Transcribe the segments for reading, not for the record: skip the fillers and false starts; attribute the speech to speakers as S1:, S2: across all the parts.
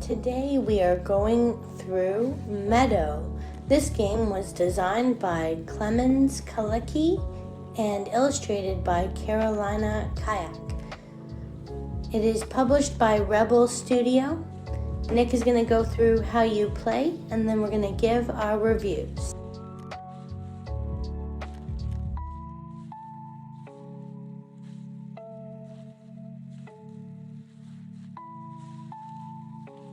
S1: Today we are going through Meadow. This game was designed by Clemens Kalecki and illustrated by Carolina Kayak. It is published by Rebel Studio. Nick is going to go through how you play, and then we're going to give our reviews.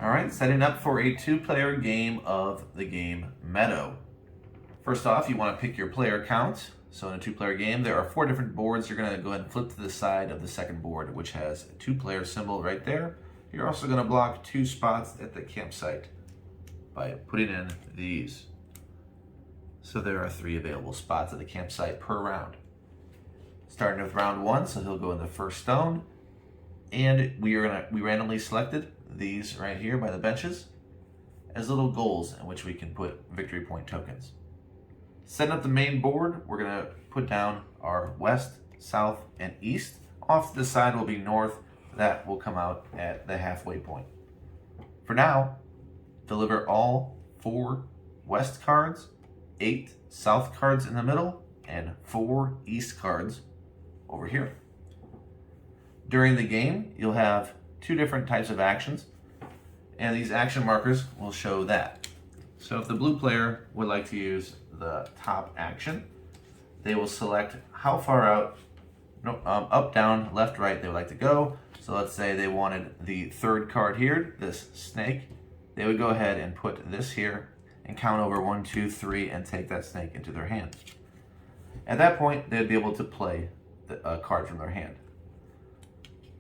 S2: Alright, setting up for a two-player game of the game Meadow. First off, you want to pick your player count. So in a two-player game, there are 4 different boards. You're going to go ahead and flip to the side of the second board, which has a two-player symbol right there. You're also going to block 2 spots at the campsite by putting in these. So there are 3 available spots at the campsite per round. Starting with round 1, so he'll go in the first stone. And we randomly selected these right here by the benches as little goals in which we can put victory point tokens. Setting up the main board, we're going to put down our west, south, and east. Off to the side will be north. That will come out at the halfway point. For now, deliver all 4 west cards, 8 south cards in the middle, and 4 east cards over here. During the game, you'll have 2 different types of actions, and these action markers will show that. So if the blue player would like to use the top action, they will select how far out, up, down, left, right they would like to go. So let's say they wanted the 3rd card here, this snake. They would go ahead and put this here and count over 1, 2, 3 and take that snake into their hand. At that point, they'd be able to play a card from their hand.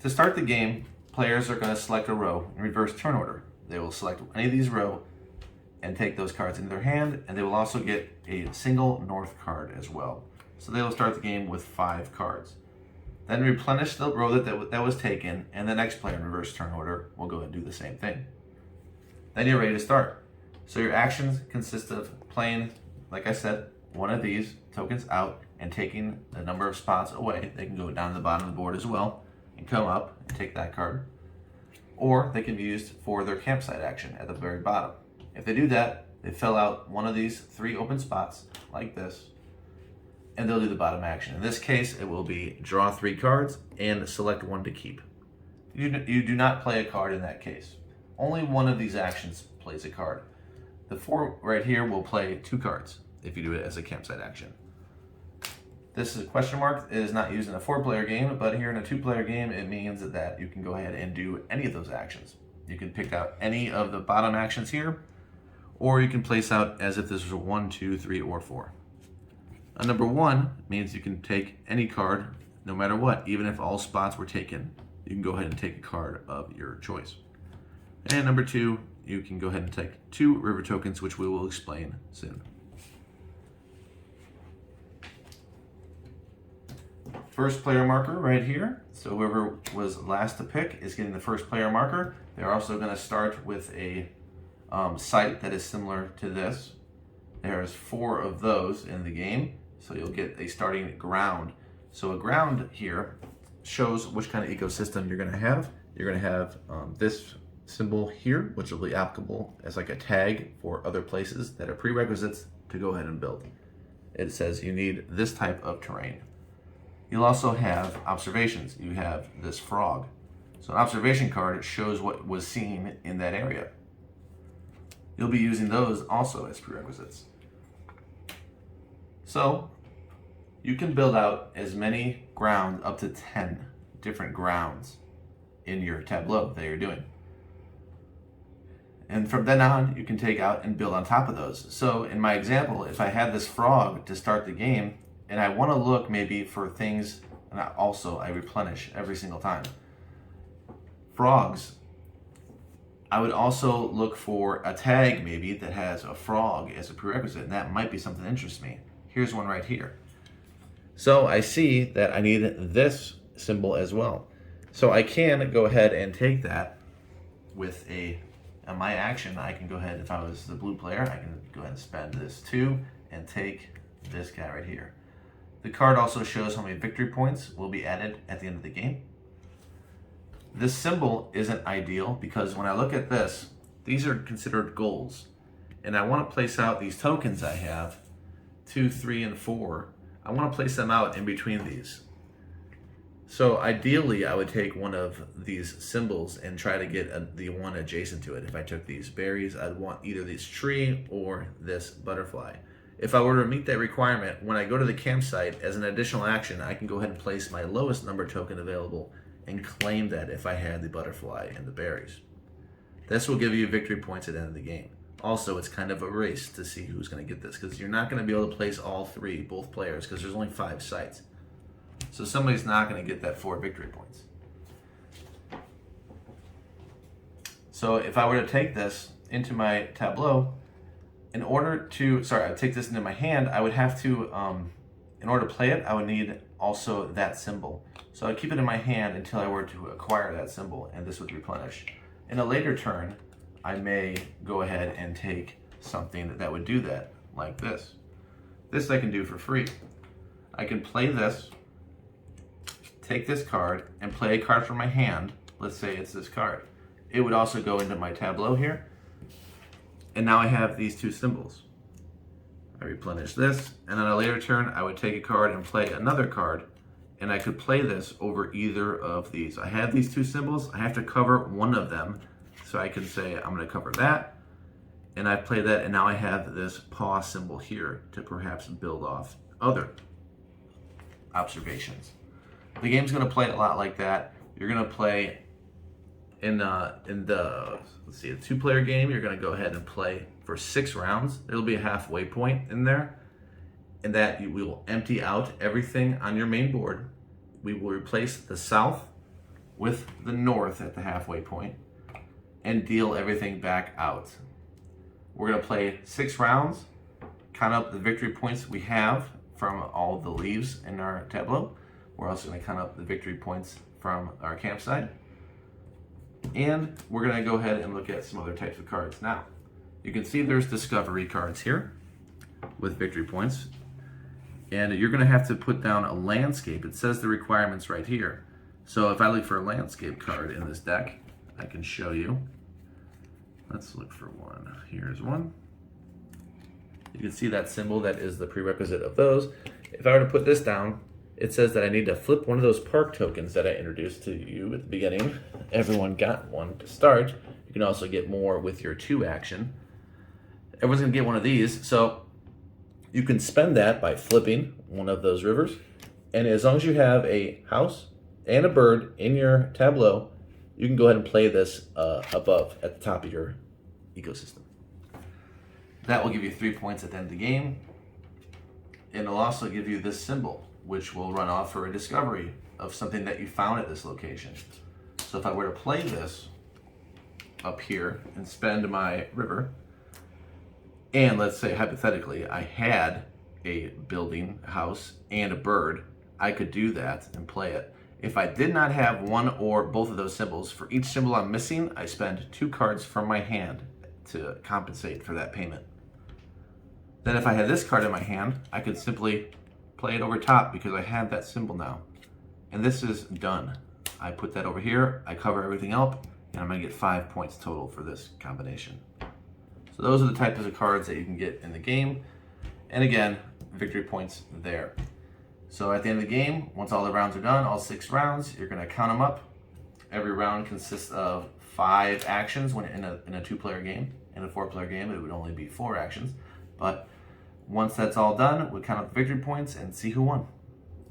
S2: To start the game, players are going to select a row in reverse turn order. They will select any of these rows and take those cards into their hand, and they will also get a single north card as well. So they will start the game with 5 cards. Then replenish the row that was taken, and the next player in reverse turn order will go and do the same thing. Then you're ready to start. So your actions consist of playing, like I said, one of these tokens out and taking the number of spots away. They can go down to the bottom of the board as well and come up and take that card. Or they can be used for their campsite action at the very bottom. If they do that, they fill out one of these 3 open spots like this, and they'll do the bottom action. In this case, it will be draw 3 cards and select 1 to keep. You do not play a card in that case. Only one of these actions plays a card. The 4 right here will play 2 cards if you do it as a campsite action. This is a question mark. It is not used in a 4-player game, but here in a 2-player game, it means that you can go ahead and do any of those actions. You can pick out any of the bottom actions here, or you can place out as if this was a 1, 2, 3, or 4. A number 1 means you can take any card no matter what, even if all spots were taken. You can go ahead and take a card of your choice. And number 2, you can go ahead and take 2 river tokens, which we will explain soon. First player marker right here. So whoever was last to pick is getting the first player marker. They're also going to start with a site that is similar to this. There's 4 of those in the game, so you'll get a starting ground. So a ground here shows which kind of ecosystem you're going to have. You're going to have this symbol here, which will be applicable as like a tag for other places that are prerequisites to go ahead and build. It says you need this type of terrain. You'll also have observations. You have this frog. So an observation card shows what was seen in that area. You'll be using those also as prerequisites. So you can build out as many grounds, up to 10 different grounds in your tableau that you're doing. And from then on, you can take out and build on top of those. So in my example, if I had this frog to start the game, and I want to look maybe for things, and I replenish every single time. Frogs, I would also look for a tag maybe that has a frog as a prerequisite, and that might be something that interests me. Here's one right here. So I see that I need this symbol as well. So I can go ahead and take that with my action. I can go ahead, if I was the blue player, I can go ahead and spend this 2 and take this guy right here. The card also shows how many victory points will be added at the end of the game. This symbol isn't ideal because when I look at this, these are considered goals. And I want to place out these tokens I have, 2, 3, and 4. I want to place them out in between these. So ideally, I would take one of these symbols and try to get the one adjacent to it. If I took these berries, I'd want either this tree or this butterfly. If I were to meet that requirement, when I go to the campsite, as an additional action, I can go ahead and place my lowest number token available and claim that if I had the butterfly and the berries. This will give you victory points at the end of the game. Also, it's kind of a race to see who's going to get this, because you're not going to be able to place all three, both players, because there's only 5 sites. So somebody's not going to get that 4 victory points. So if I were to take this into my tableau, I'd take this into my hand, I would have to, in order to play it, I would need also that symbol. So I'd keep it in my hand until I were to acquire that symbol, and this would replenish. In a later turn, I may go ahead and take something that would do that, like this. This I can do for free. I can play this, take this card, and play a card from my hand. Let's say it's this card. It would also go into my tableau here. And now I have these 2 symbols. I replenish this, and on a later turn, I would take a card and play another card, and I could play this over either of these. I have these 2 symbols. I have to cover one of them, so I can say I'm going to cover that, and I play that, and now I have this paw symbol here to perhaps build off other observations. The game's going to play a lot like that. You're going to play in the let's see, a 2-player game. You're going to go ahead and play for 6 rounds. There'll be a halfway point in there, and that we will empty out everything on your main board. We will replace the south with the north at the halfway point and deal everything back out. We're going to play 6 rounds, count up the victory points we have from all of the leaves in our tableau. We're also going to count up the victory points from our campsite. And we're going to go ahead and look at some other types of cards. Now, you can see there's discovery cards here with victory points. And you're going to have to put down a landscape. It says the requirements right here. So if I look for a landscape card in this deck, I can show you. Let's look for one. Here's one. You can see that symbol that is the prerequisite of those. If I were to put this down, it says that I need to flip one of those park tokens that I introduced to you at the beginning. Everyone got one to start. You can also get more with your 2 action. Everyone's going to get one of these. So you can spend that by flipping one of those rivers. And as long as you have a house and a bird in your tableau, you can go ahead and play this above at the top of your ecosystem. That will give you 3 points at the end of the game. And it'll also give you this symbol, which will run off for a discovery of something that you found at this location. So if I were to play this up here and spend my river, and let's say hypothetically I had a building, house, and a bird, I could do that and play it. If I did not have one or both of those symbols, for each symbol I'm missing, I spend 2 cards from my hand to compensate for that payment. Then if I had this card in my hand, I could simply play it over top because I have that symbol now. And this is done. I put that over here, I cover everything up, and I'm going to get 5 points total for this combination. So those are the types of cards that you can get in the game. And again, victory points there. So at the end of the game, once all the rounds are done, all 6 rounds, you're going to count them up. Every round consists of 5 actions when in a 2-player game. In a 4-player game, it would only be 4 actions. But once that's all done, we'll count up the victory points and see who won.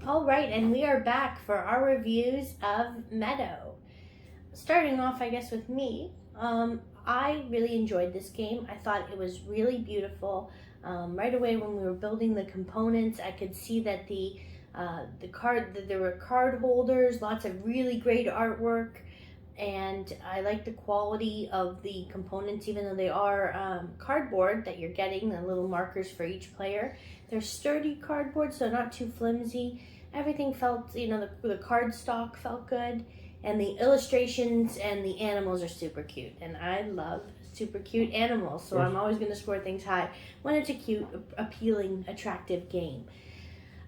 S1: All right, and we are back for our reviews of Meadow. Starting off, I guess, with me. I really enjoyed this game. I thought it was really beautiful. Right away when we were building the components, I could see that there were card holders, lots of really great artwork, and I like the quality of the components, even though they are cardboard that you're getting, the little markers for each player. They're sturdy cardboard, so not too flimsy. Everything felt, the card stock felt good, and the illustrations and the animals are super cute, and I love super cute animals, so I'm always going to score things high when it's a cute, appealing, attractive game.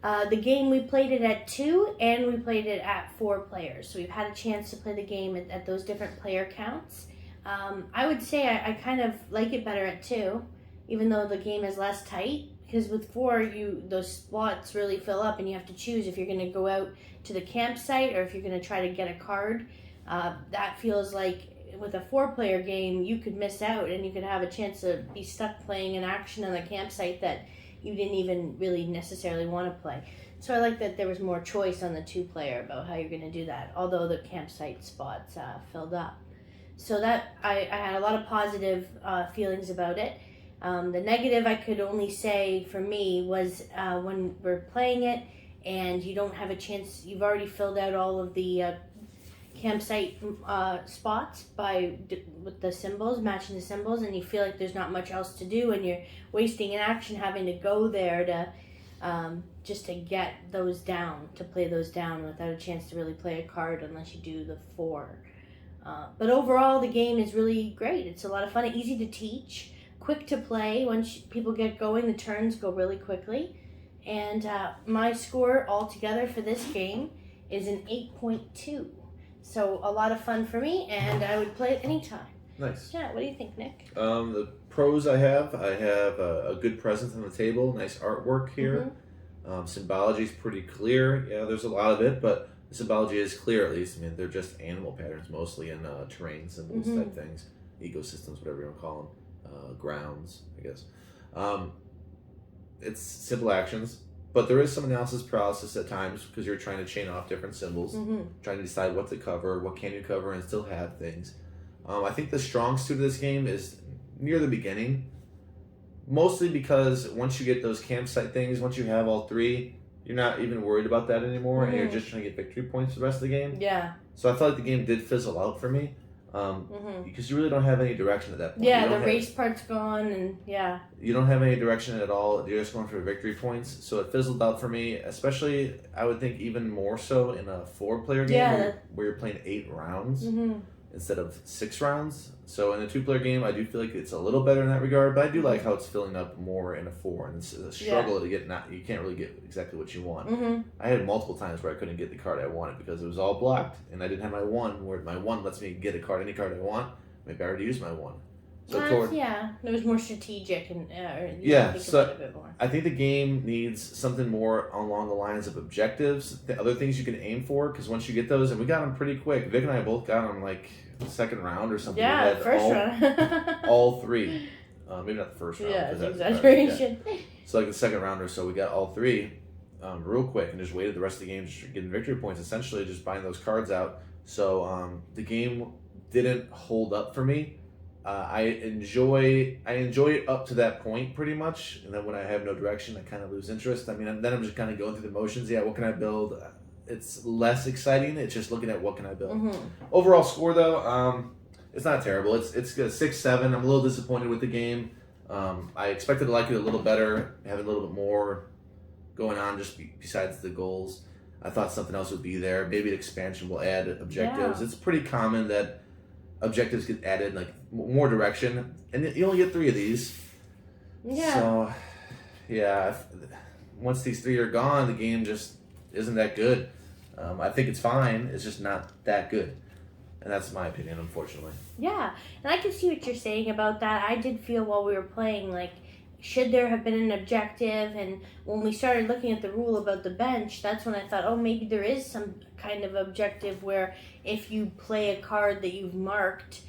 S1: The game, we played it at 2 and we played it at 4 players. So we've had a chance to play the game at those different player counts. I would say I kind of like it better at 2, even though the game is less tight. Because with 4, those slots really fill up and you have to choose if you're going to go out to the campsite or if you're going to try to get a card. That feels like with a 4-player game, you could miss out and you could have a chance to be stuck playing an action on the campsite that you didn't even really necessarily want to play. So I like that there was more choice on the 2-player about how you're going to do that, although the campsite spots filled up. So that I had a lot of positive feelings about it. The negative I could only say for me was when we're playing it and you don't have a chance, you've already filled out all of the campsite spots with the symbols, matching the symbols, and you feel like there's not much else to do and you're wasting an action having to go there to just to get those down, to play those down without a chance to really play a card unless you do the 4. But overall, the game is really great. It's a lot of fun, easy to teach, quick to play. Once people get going, the turns go really quickly. And my score altogether for this game is an 8.2. So a lot of fun for me, and I would play it anytime.
S2: Nice.
S1: Yeah, what do you think, Nick?
S2: The pros I have a good presence on the table, nice artwork here. Symbology is pretty clear. Yeah, there's a lot of it, but the symbology is clear at least. I mean, they're just animal patterns mostly and terrain symbols type things, ecosystems, whatever you want to call them, grounds, I guess. It's simple actions. But there is some analysis paralysis at times because you're trying to chain off different symbols, trying to decide what to cover, what can you cover, and still have things. I think the strong suit of this game is near the beginning, mostly because once you get those campsite things, once you have all 3, you're not even worried about that anymore, and you're just trying to get victory points for the rest of the game.
S1: Yeah.
S2: So I felt like the game did fizzle out for me. Because you really don't have any direction at that point.
S1: Yeah, the race part's gone, and
S2: you don't have any direction at all. You're just going for victory points, so it fizzled out for me. Especially, I would think even more so in a 4-player game where you're playing 8 rounds instead of 6 rounds. So in a 2-player game, I do feel like it's a little better in that regard. But I do like how it's filling up more in a 4, and it's a struggle to get. You can't really get exactly what you want. I had multiple times where I couldn't get the card I wanted because it was all blocked, and I didn't have my 1. Where my 1 lets me get a card, any card I want. Maybe I already used my 1. So
S1: it was more strategic and
S2: so
S1: a bit more.
S2: I think the game needs something more along the lines of objectives, the other things you can aim for, because once you get those, and we got them pretty quick. Vic and I both got them like the second round or something.
S1: Yeah, first round.
S2: all 3. Maybe not the first round.
S1: Yeah, that's exaggeration.
S2: So like the second round or so, we got all 3 real quick and just waited the rest of the game just getting victory points, essentially just buying those cards out. So the game didn't hold up for me. I enjoy it up to that point pretty much, and then when I have no direction, I kind of lose interest. I mean, then I'm just kind of going through the motions. Yeah, what can I build? It's less exciting. It's just looking at what can I build. Overall score though, it's not terrible. It's a 6-7. I'm a little disappointed with the game. I expected to like it a little better, have a little bit more going on just besides the goals. I thought something else would be there. Maybe an expansion will add objectives. It's pretty common that objectives get added, like more direction, and you only get 3 of these.
S1: Yeah.
S2: So, once these 3 are gone, the game just isn't that good. I think it's fine. It's just not that good, and that's my opinion, unfortunately.
S1: Yeah, and I can see what you're saying about that. I did feel while we were playing, like, should there have been an objective? And when we started looking at the rule about the bench, that's when I thought, oh, maybe there is some kind of objective where if you play a card that you've marked,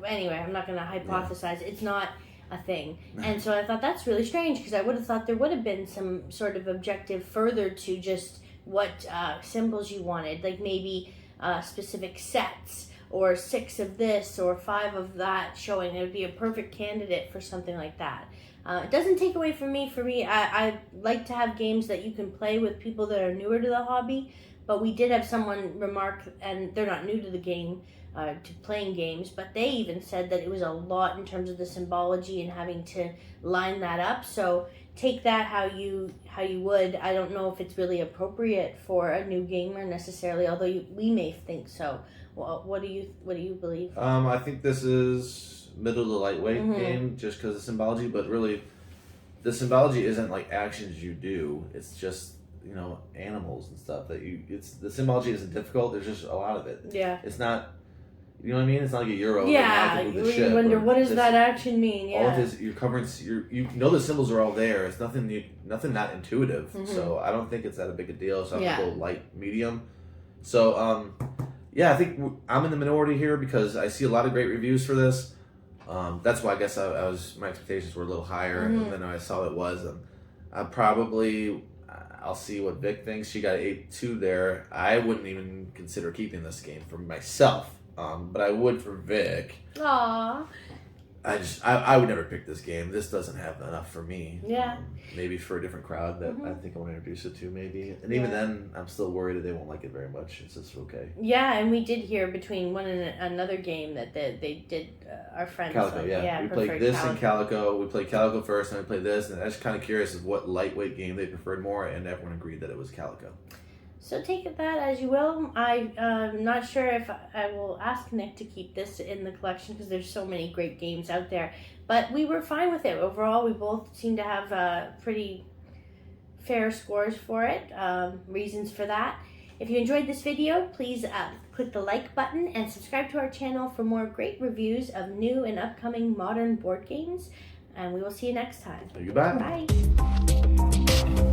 S1: anyway, I'm not going to hypothesize. Yeah. It's not a thing. And so I thought that's really strange because I would have thought there would have been some sort of objective further to just what symbols you wanted, like maybe specific sets or 6 of this or 5 of that showing. It would be a perfect candidate for something like that. It doesn't take away from me. For me, I like to have games that you can play with people that are newer to the hobby, but we did have someone remark, and they're not new to the game, to playing games, but they even said that it was a lot in terms of the symbology and having to line that up. So take that how you would. I don't know if it's really appropriate for a new gamer necessarily, although we may think so. Well, what do you believe?
S2: I think this is middle to lightweight game just because of symbology, but really the symbology isn't like actions you do. It's just animals and stuff that the symbology isn't difficult. There's just a lot of it.
S1: Yeah.
S2: It's not, you know what I mean? It's not like a euro.
S1: Yeah, you wonder what does that action mean? Yeah.
S2: All of this, you're covering. The symbols are all there. It's nothing not intuitive.
S1: Mm-hmm.
S2: So I don't think it's that a big a deal. So I'm gonna go light, medium. So I think I'm in the minority here because I see a lot of great reviews for this. That's why I guess my expectations were a little higher, and then I saw it was. I'll see what Vic thinks. She got 8-2 there. I wouldn't even consider keeping this game for myself, but I would for Vic.
S1: Aww.
S2: I would never pick this game. This doesn't have enough for me.
S1: Yeah.
S2: Maybe for a different crowd that I think I want to introduce it to, maybe. And even then, I'm still worried that they won't like it very much. It's just okay.
S1: Yeah, and we did hear between one and another game that they did, our friends.
S2: Calico, we played this and Calico. We played Calico first, and we played this. And I was kind of curious of what lightweight game they preferred more, and everyone agreed that it was Calico.
S1: So take that as you will. I'm not sure if I will ask Nick to keep this in the collection because there's so many great games out there. But we were fine with it. Overall, we both seem to have pretty fair scores for it. Reasons for that. If you enjoyed this video, please click the like button and subscribe to our channel for more great reviews of new and upcoming modern board games. And we will see you next time.
S2: Goodbye.
S1: Bye.